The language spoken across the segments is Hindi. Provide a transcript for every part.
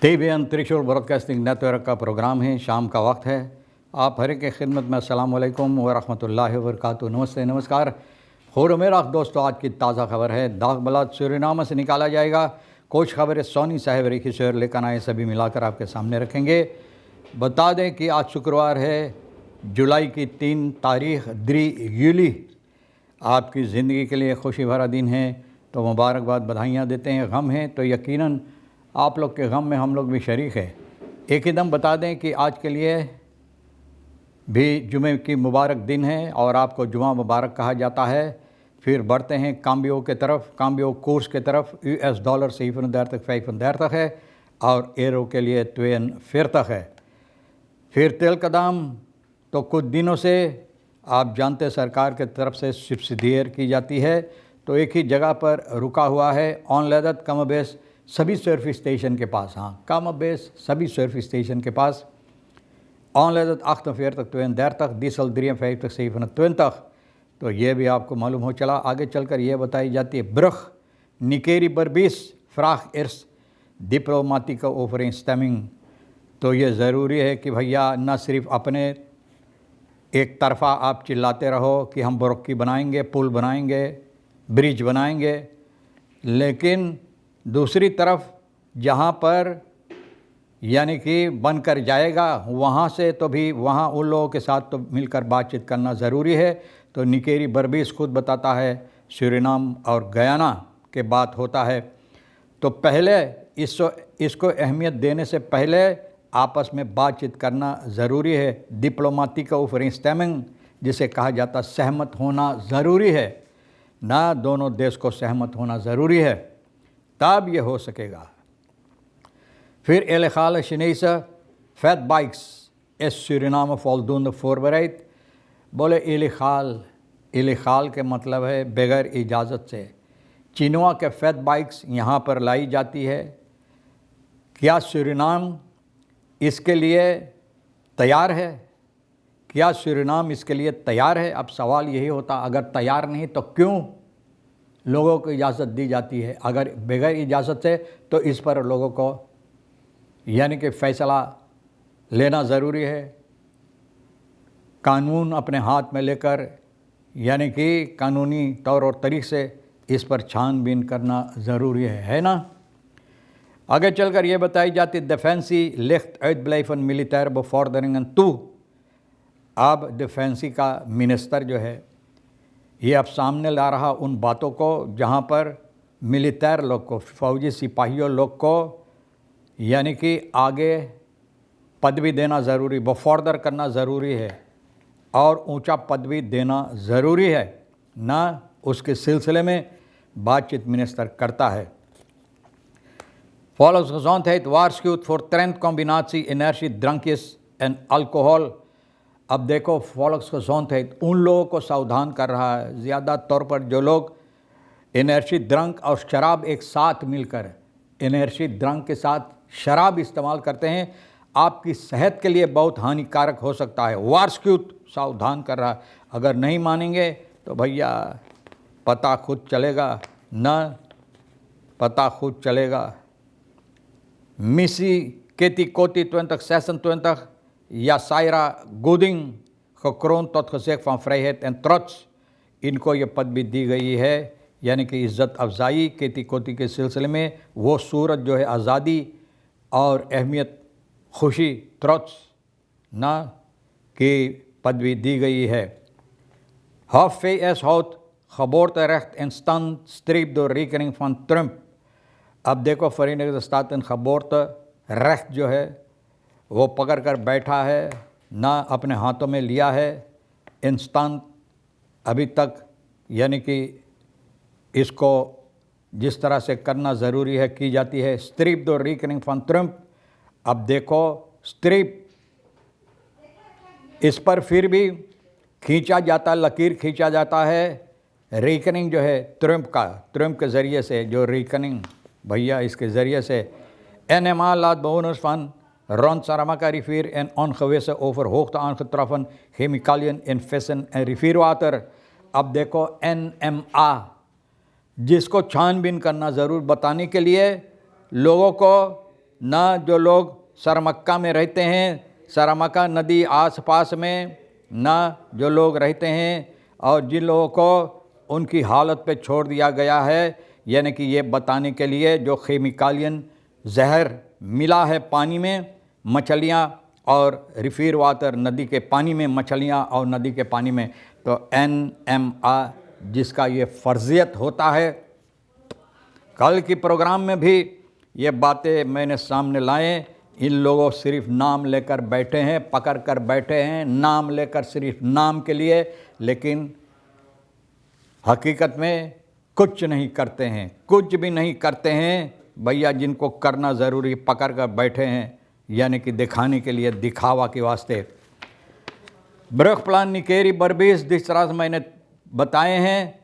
टीवी त्रिशूल ब्रॉडकास्टिंग नेटवर्क का प्रोग्राम है। शाम का वक्त है। आप हर एक की खिदमत में अस्सलाम वालेकुम व रहमतुल्लाहि व बरकातुहू। नमस्ते, नमस्कार। खैर मेरा दोस्तों, आज की ताज़ा खबर है। दाग बलाद सूरीनाम से निकाला जाएगा। कुछ खबरें सोनी साहब रेखी शेर लेकर आए, सभी मिलाकर आपके सामने रखेंगे। बता दें कि आज शुक्रवार है, जुलाई की 3 तारीख द्री यूली। आपकी ज़िंदगी के लिए खुशी भरा दिन है, तो मुबारकबाद, बधाइयाँ देते हैं। गम है तो यकीनन आप लोग के गम में हम लोग भी शरीक हैं। एक ही दम बता दें कि आज के लिए भी जुमे की मुबारक दिन है और आपको जुमा मुबारक कहा जाता है। फिर बढ़ते हैं काम्बियो के तरफ, काम्बियो कोर्स के तरफ। US डॉलर 7 तक 5 तक है और एरो के लिए 2 तक है। फिर तेल का दाम तो कुछ दिनों से आप जानते सरकार के तरफ से सब्सिडियर की जाती है, तो एक ही जगह पर रुका हुआ है। ऑन लदत कम बेस सभी सर्विस स्टेशन के पास, हाँ कम बेस सभी सर्विस स्टेशन के पास ऑन लदत 48 तक डीजल 53 तक 27 तो ये भी आपको मालूम हो चला। आगे चलकर यह बताई जाती है ब्रख निकेरी बरबीस फ्राख इर्स डिप्लोमाटिक ओवरिंग स्टेमिंग। तो ये ज़रूरी है कि भैया न सिर्फ अपने एक तरफ़ा आप चिल्लाते रहो कि हम बरक्की बनाएंगे, पुल बनाएंगे, ब्रिज बनाएंगे, लेकिन दूसरी तरफ जहाँ पर यानी कि बनकर जाएगा वहाँ से तो भी वहाँ उन लोगों के साथ तो मिलकर बातचीत करना ज़रूरी है। तो निकेरी बरबीस खुद बताता है सूरीनाम और गयाना के बात होता है। तो पहले इसको अहमियत देने से पहले आपस में बातचीत करना ज़रूरी है। डिप्लोमेटिक ओवरस्टेमिंग जिसे कहा जाता सहमत होना ज़रूरी है ना, दोनों देश को सहमत होना ज़रूरी है, तब ये हो सकेगा। फिर इलेगाल Chinese fatbikes is Suriname voldoende voorbereid। बोले इलेगाल के मतलब है बगैर इजाज़त से चिनवा के फैट बाइक्स यहाँ पर लाई जाती है। क्या सूरीनाम इसके लिए तैयार है? क्या सूरीनाम इसके लिए तैयार है? अब सवाल यही होता, अगर तैयार नहीं तो क्यों लोगों को इजाज़त दी जाती है? अगर बगैर इजाज़त से तो इस पर लोगों को यानी कि फ़ैसला लेना ज़रूरी है। कानून अपने हाथ में लेकर यानी कि कानूनी तौर और तरीक़े से इस पर छानबीन करना ज़रूरी है ना। आगे चलकर ये बताई जाती डिफेंसी लिख्त uitblijven militair bevorderingen toe। अब डिफेंसी का मिनिस्टर जो है ये अब सामने ला रहा उन बातों को जहाँ पर मिलिटर लोग को, फौजी सिपाहियों लोग को यानी कि आगे पदवी देना ज़रूरी, बफॉर्दर करना ज़रूरी है और ऊंचा पदवी देना ज़रूरी है ना। उसके सिलसिले में बातचीत मिनिस्टर करता है। Volksgezondheid waarschuwt voor trendcombinatie energie, drankjes en alcohol। अब देखो Volksgezondheid उन लोगों को सावधान कर रहा है, ज़्यादा तौर पर जो लोग एनर्जी ड्रंक और शराब एक साथ मिलकर एनर्जी ड्रंक के साथ शराब इस्तेमाल करते हैं, आपकी सेहत के लिए बहुत हानिकारक हो सकता है। वार्स्क्यूट सावधान कर रहा है। अगर नहीं मानेंगे तो भैया पता खुद चलेगा न, पता खुद चलेगा। मिसी केती कोती 2026 या Saira गोदिंग gekroond tot gezicht van vrijheid en trots। इनको ये पदवी दी गई है यानी कि इज़्ज़त अफजाई केती कोती के सिलसिले में वो सूरत जो है आज़ादी और अहमियत, खुशी, trots ना की पदवी दी गई है। VS houdt geboorterecht in stand streep door rekening van Trump। अब देखो Verenigde Staten geboorterecht जो है वो पकड़ कर बैठा है ना, अपने हाथों में लिया है। इंस्टांट अभी तक यानी कि इसको जिस तरह से करना ज़रूरी है की जाती है। स्ट्रिप दो रिकनिंग फॉन ट्रम्प। अब देखो स्ट्रिप इस पर फिर भी खींचा जाता, लकीर खींचा जाता है। रिकनिंग जो है ट्रम्प के ज़रिए से जो रिकनिंग भैया इसके ज़रिए से NMA laat bewoners van rond Saramaka rivier en ongewisse over hoogte aangetroffen chemicaliën in vissen en rivierwater। अब देखो NMA जिसको छानबीन करना ज़रूर बताने के लिए लोगों को न जो लोग सरमक्का में रहते हैं, सरमक्का नदी आसपास में न जो लोग रहते हैं, और जिन लोगों को उनकी हालत पे छोड़ दिया गया है, यानी कि ये बताने के लिए जो केमिकलियन जहर मिला है पानी में, मछलियाँ और रिफिर वाटर नदी के पानी में, मछलियाँ और नदी के पानी में, तो NMR जिसका ये फ़र्जियत होता है। कल की प्रोग्राम में भी ये बातें मैंने सामने लाए। इन लोगों सिर्फ नाम लेकर बैठे हैं, पकड़ कर बैठे हैं, नाम लेकर सिर्फ नाम के लिए, लेकिन हकीकत में कुछ नहीं करते हैं, कुछ भी नहीं करते हैं भैया। जिनको करना ज़रूरी पकड़ कर बैठे हैं, यानी कि दिखाने के लिए, दिखावा के वास्ते। ब्रुक प्लान निकेरी बर्बीस जिस तरह से मैंने बताए हैं,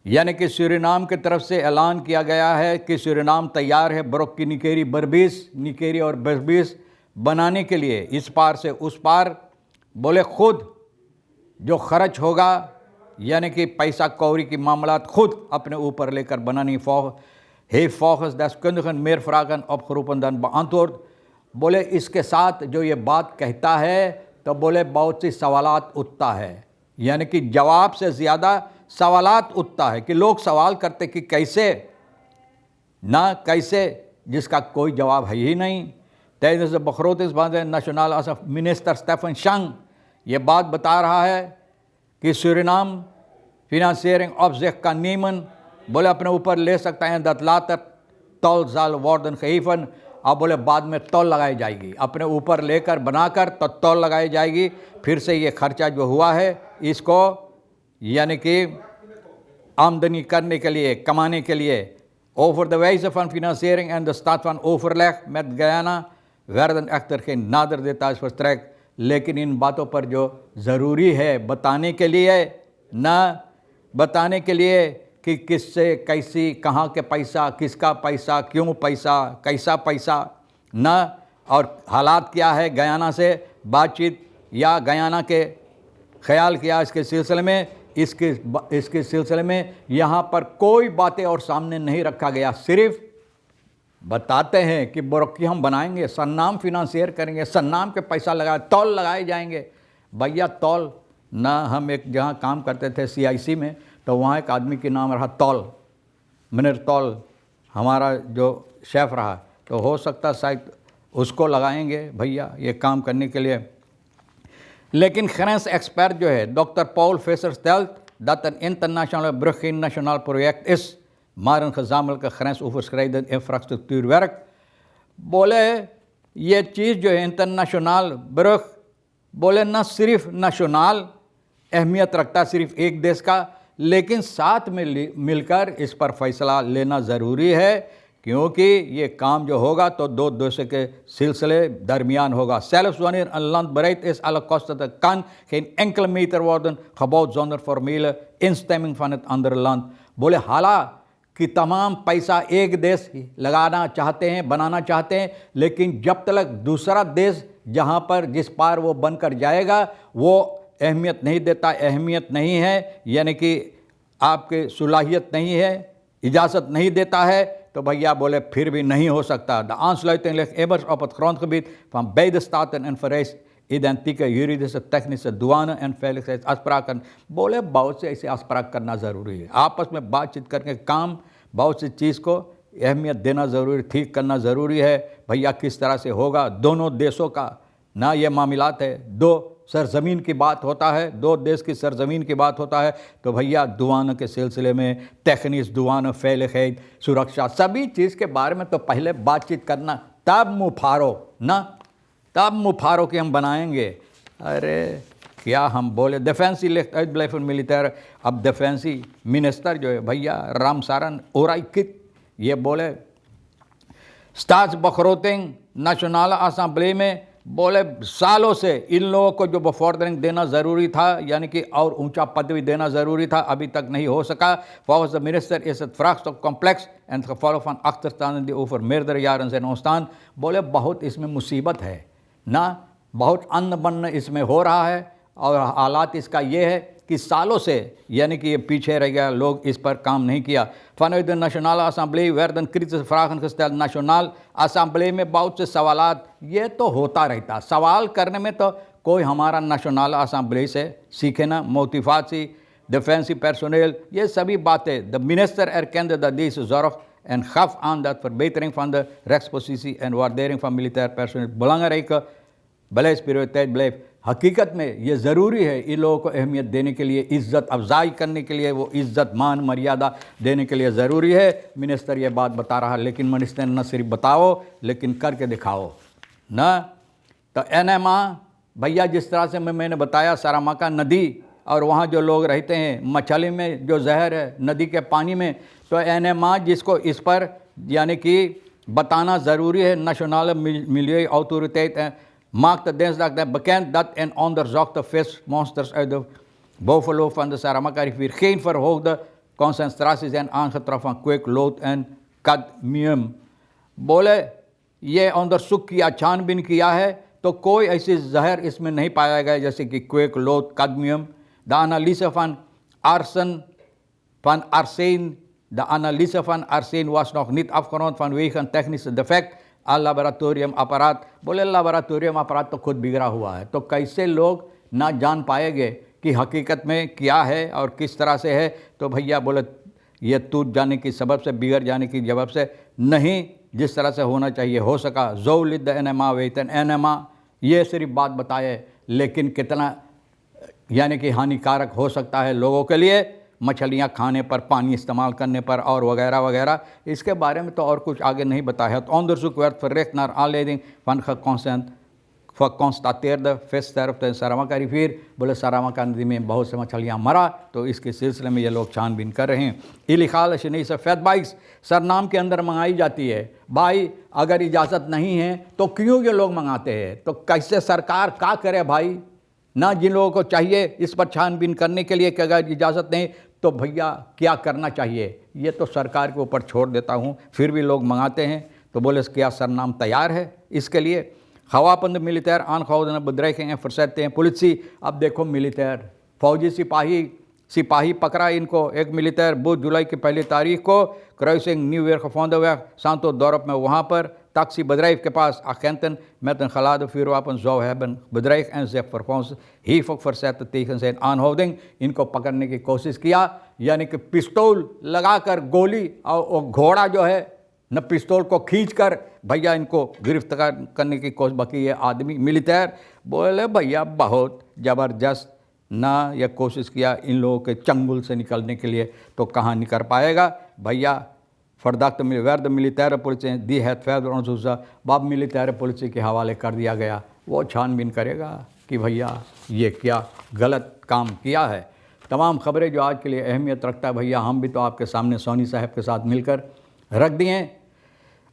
यानी कि सूरीनाम की तरफ से ऐलान किया गया है कि सूरीनाम तैयार है ब्रुक की निकेरी बर्बीस, निकेरी और बर्बीस बनाने के लिए, इस पार से उस पार। बोले खुद जो खर्च होगा, यानी कि पैसा कौड़ी की मामलात खुद अपने ऊपर लेकर बनानी। फोकस दस कुंदन मेर फ्रागन अपरूपन दन बेअंतवोर्ड। बोले इसके साथ जो ये बात कहता है, तो बोले बहुत सी सवालात उठता है, यानी कि जवाब से ज़्यादा सवालात उठता है कि लोग सवाल करते कि कैसे ना कैसे, जिसका कोई जवाब है ही नहीं। tijdens de begrotingsbehandeling nationaal als minister Stefan Shang ये बात बता रहा है कि Suriname फिनांसियरिंग op zich kan nemen, बोले अपने ऊपर ले सकता है, dat later tol zal worden gegeven। अब बोले बाद में तौल लगाई जाएगी, अपने ऊपर लेकर बनाकर तो तौल लगाई जाएगी। फिर से ये खर्चा जो हुआ है इसको, यानी कि आमदनी करने के लिए, कमाने के लिए। Over de wijze van financiering en de staat van overleg met Guyana werden echter geen nader details verstrekt। लेकिन इन बातों पर जो ज़रूरी है बताने के लिए, ना बताने के लिए कि किससे कैसी, कहाँ के पैसा, किसका पैसा, क्यों पैसा, कैसा पैसा, ना, और हालात क्या है गयाना से बातचीत या गयाना के ख्याल किया इसके सिलसिले में। इसके सिलसिले में यहाँ पर कोई बातें और सामने नहीं रखा गया, सिर्फ बताते हैं कि बुरक्की हम बनाएंगे, सन्नाम फिनांसियर करेंगे, सन्नाम के पैसा लगाए, तौल लगाए जाएंगे। भैया तौल ना, हम एक जहाँ काम करते थे CIC में, तो वहाँ एक आदमी के नाम रहा तौल, मिनर तौल हमारा जो शेफ़ रहा, तो हो सकता शायद उसको लगाएंगे भैया ये काम करने के लिए। लेकिन ग्रेंस एक्सपर्ट जो है doctor Paul phasor stelt dat een internationale brug geen nationaal project is, maar een gezamenlijke grensoverschrijdend infrastructuurwerk। बोले ये चीज़ जो है इंटरनेशनल ब्रुग, बोले ना सिर्फ नेशनल अहमियत रखता सिर्फ एक देश का, लेकिन साथ में मिलकर इस पर फैसला लेना ज़रूरी है, क्योंकि ये काम जो होगा तो दो देशों के सिलसिले दरमियान होगा। Zelfs wanneer een land bereid is alle kosten te kan geen enkele meter worden gebouwd zonder formele instemming van het andere land। बोले हालांकि तमाम पैसा एक देश लगाना चाहते हैं, बनाना चाहते हैं, लेकिन जब तक दूसरा देश जहाँ पर जिस पार वो बनकर जाएगा वो अहमियत नहीं देता, अहमियत नहीं है, यानी कि आपके सलाहियत नहीं है, इजाज़त नहीं देता है, तो भैया बोले फिर भी नहीं हो सकता। De aansluiting ligt immers op het grondgebied van beide staten en vereist identieke juridische, technische, douane en veiligheidsafspraken। बोले बहुत से ऐसे afspraak करना ज़रूरी है, आपस में बातचीत करके काम, बहुत सी चीज़ को अहमियत देना ज़रूरी, ठीक करना ज़रूरी है। भैया किस तरह से होगा, दोनों देशों का ना ये मामलात है, दो सरज़मीन की बात होता है, दो देश की सरज़मीन की बात होता है, तो भैया दुआन के सिलसिले में टेक्निस, दुआन, फैल सुरक्षा, सभी चीज़ के बारे में तो पहले बातचीत करना, तब मुँह फाड़ो ना, तब मुँह फाड़ो कि हम बनाएंगे। अरे क्या हम बोले डिफेंसी लेफ्ट मिलिटर। अब डिफेंसी मिनिस्टर जो है भैया रामसारन ओराइकित, ये बोले स्टाट्सबेgroting नेशनल असेंबली में, बोले सालों से इन लोगों को जो बफॉर्डरिंग देना ज़रूरी था, यानी कि और ऊंचा पदवी देना ज़रूरी था, अभी तक नहीं हो सका। Volgens de minister is het vraagstuk complex en het gevolg van achterstanden die over meerdere jaren zijn ontstaan। बोले बहुत इसमें मुसीबत है ना, बहुत अन्न बन्न इसमें हो रहा है, और हालात इसका ये है कि सालों से यानी कि ये पीछे रह गया, लोग इस पर काम नहीं किया। Vanuit de Nationale Assemblée werden kritische vragen gesteld। National assembly में बहुत से सवालात, ये तो होता रहता, सवाल करने में तो कोई हमारा नेशनल असम्बली से सीखे ना, मोटिवेशन, डिफेंसिव पर्सोनेल, ये सभी बातें। The minister erkende dat deze zorg en gaf aan dat verbetering van de rechtspositie en waardering van militair personeel belangrijke beleidsprioriteit blijft। हकीकत में ये ज़रूरी है इन लोगों को अहमियत देने के लिए, इज़्ज़त अफजाई करने के लिए, वो इज़्ज़त मान मर्यादा देने के लिए ज़रूरी है। मिनिस्टर ये बात बता रहा, लेकिन मिनिस्टर न सिर्फ बताओ लेकिन करके दिखाओ ना। तो एनेमा भैया, जिस तरह से मैंने बताया, सारामाका नदी और वहाँ जो लोग रहते हैं, मछली में जो जहर है नदी के पानी में, तो एनेमा जिसको इस पर यानी कि बताना ज़रूरी है। National milieuautoriteit maakte dinsdag bekend dat in onderzochte vismonsters uit de bovenloop van de Saramaka-rivier geen verhoogde concentraties zijn aangetroffen van kweeklood en cadmium। बोले ये onderzoek किया, छानबीन किया है तो कोई ऐसी जहर इसमें नहीं पाया गया जैसे कि kweeklood, cadmium। De analyse van arsen, de analyse van arsen was nog niet afgerond vanwege een technische defect al laboratorium apparaat। बोले लाबोरेटोरियम अपराध तो खुद बिगड़ा हुआ है, तो कैसे लोग ना जान पाएंगे कि हकीकत में क्या है और किस तरह से है। तो भैया बोले ये टूट जाने की सबब से, बिगड़ जाने की सबब से नहीं, जिस तरह से होना चाहिए हो सका। ज़ोलिद एनेमा वेतन एनेमा ये सिर्फ बात बताए, लेकिन कितना यानी कि हानिकारक हो सकता है लोगों के लिए, मछलियाँ खाने पर, पानी इस्तेमाल करने पर और वगैरह वगैरह, इसके बारे में तो और कुछ आगे नहीं बताया। तो onderzoek werd verricht naar aanleiding van geconstateerde vissterfte in Saramaka-rivier। बोले सारामाका नदी में बहुत से मछलियाँ मरा, तो इसके सिलसिले में ये लोग छानबीन कर रहे हैं। इलिखाल शनी से फैद बाइक्स सरनाम के अंदर मंगाई जाती है। भाई अगर इजाज़त नहीं है तो क्यों ये लोग मंगाते हैं? तो कैसे सरकार क्या करे भाई ना, जिन लोगों को चाहिए इस पर छानबीन करने के लिए कि अगर इजाज़त नहीं तो भैया क्या करना चाहिए, ये तो सरकार के ऊपर छोड़ देता हूँ, फिर भी लोग मंगाते हैं। तो बोले क्या सरनाम तैयार है इसके लिए? हवापंद मिलिटेर aangehoudene bedreigingen verzette हैं पुलिसी। अब देखो मिलिटेर फौजी सिपाही पकड़ा इनको, एक मिलिटेर 2 जुलाई की पहली तारीख को cruising new year gevonden werd Santo dorp में, वहाँ पर taxibedrijf के पास agenten met een geladen vuurwapen zou hebben bedreigd en zich vervolgens hevig verzette tegen zijn aanhouding। इनको पकड़ने की कोशिश किया, यानी कि पिस्तौल लगाकर गोली और घोड़ा जो है न, पिस्तौल को खींचकर भैया इनको गिरफ्तार करने की कोशिश। बाकी ये आदमी मिलिटेर बोले भैया बहुत ज़बरदस्त ना यह कोशिश किया इन लोगों के चंगुल से निकलने के लिए, तो कहाँ निकल पाएगा भैया। फर्दाख्त werd de militaire politie die het verder onderzoek बाब मिलिटेर पुलिस के हवाले कर दिया गया, वो छानबीन करेगा कि भैया ये क्या गलत काम किया है। तमाम खबरें जो आज के लिए अहमियत रखता है भैया, हम भी तो आपके सामने सोनी साहब के साथ मिलकर रख दिए,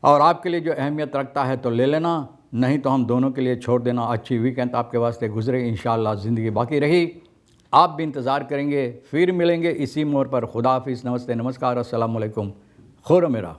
और आपके लिए जो अहमियत रखता है तो ले लेना, नहीं तो हम दोनों के लिए छोड़ देना। अच्छी वीकेंड आपके वास्ते गुजरे, इंशाअल्लाह ज़िंदगी बाकी रही, आप भी इंतज़ार करेंगे, फिर मिलेंगे इसी मोड़ पर। खुदा हाफिज़, नमस्ते, नमस्कार, अस्सलाम वालेकुम, खुर मेरा।